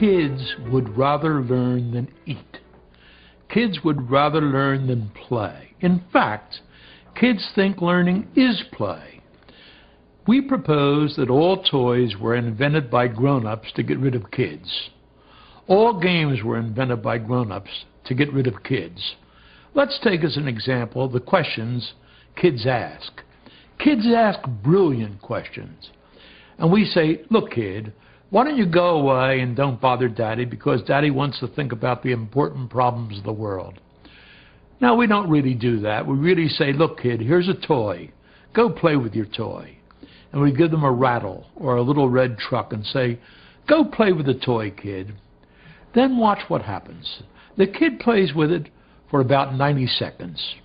kids would rather learn than eat. Kids would rather learn than play. In fact, kids think learning is play. We propose that all toys were invented by grown-ups to get rid of kids. All games were invented by grown-ups to get rid of kids. Let's take as an example the questions kids ask. Kids ask brilliant questions. And we say, look, kid, why don't you go away and don't bother Daddy because Daddy wants to think about the important problems of the world. Now, we don't really do that. We really say, look, kid, here's a toy. Go play with your toy. And we give them a rattle or a little red truck and say, go play with the toy, kid. Then watch what happens. The kid plays with it for about 90 seconds.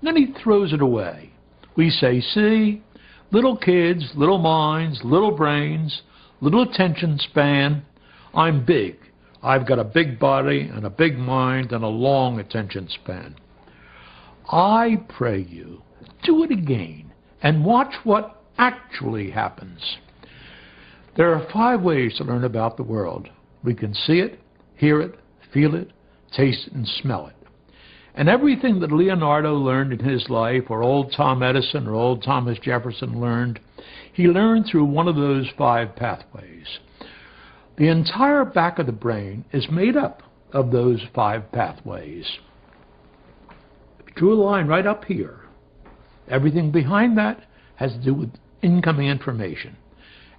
Then he throws it away. We say, see, little kids, little minds, little brains, little attention span. I'm big. I've got a big body and a big mind and a long attention span. I pray you, do it again and watch what actually happens. There are 5 ways to learn about the world. We can see it, hear it, feel it, taste it, and smell it. And everything that Leonardo learned in his life, or old Tom Edison or old Thomas Jefferson learned, he learned through one of those 5 pathways. The entire back of the brain is made up of those 5 pathways. If you drew a line right up here, everything behind that has to do with incoming information.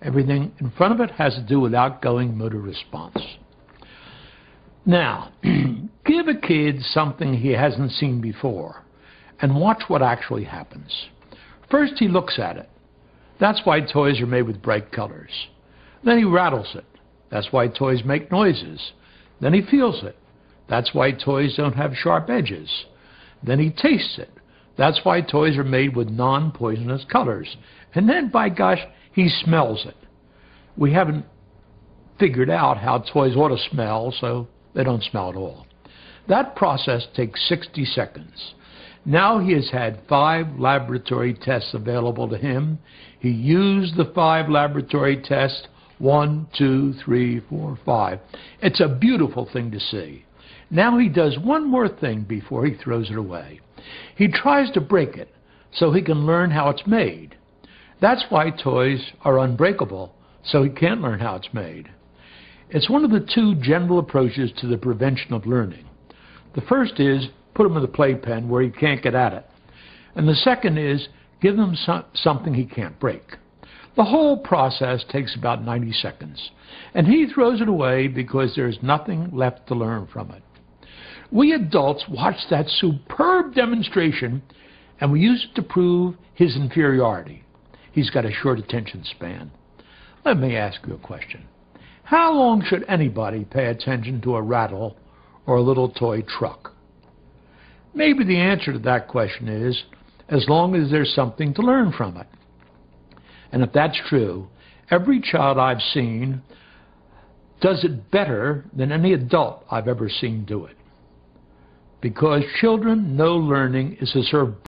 Everything in front of it has to do with outgoing motor response. Now, give a kid something he hasn't seen before and watch what actually happens. First, he looks at it. That's why toys are made with bright colors. Then he rattles it. That's why toys make noises. Then he feels it. That's why toys don't have sharp edges. Then he tastes it. That's why toys are made with non-poisonous colors. And then, by gosh, he smells it. We haven't figured out how toys ought to smell, so they don't smell at all. That process takes 60 seconds. Now he has had 5 laboratory tests available to him. He used the 5 laboratory tests, 1, 2, 3, 4, 5. It's a beautiful thing to see. Now he does one more thing before he throws it away. He tries to break it so he can learn how it's made. That's why toys are unbreakable, so he can't learn how it's made. It's one of the 2 general approaches to the prevention of learning. The first is put him in the playpen where he can't get at it. And the second is give him something he can't break. The whole process takes about 90 seconds. And he throws it away because there's nothing left to learn from it. We adults watch that superb demonstration and we use it to prove his inferiority. He's got a short attention span. Let me ask you a question. How long should anybody pay attention to a rattle or a little toy truck? Maybe the answer to that question is as long as there's something to learn from it. And if that's true, every child I've seen does it better than any adult I've ever seen do it. Because children know learning is a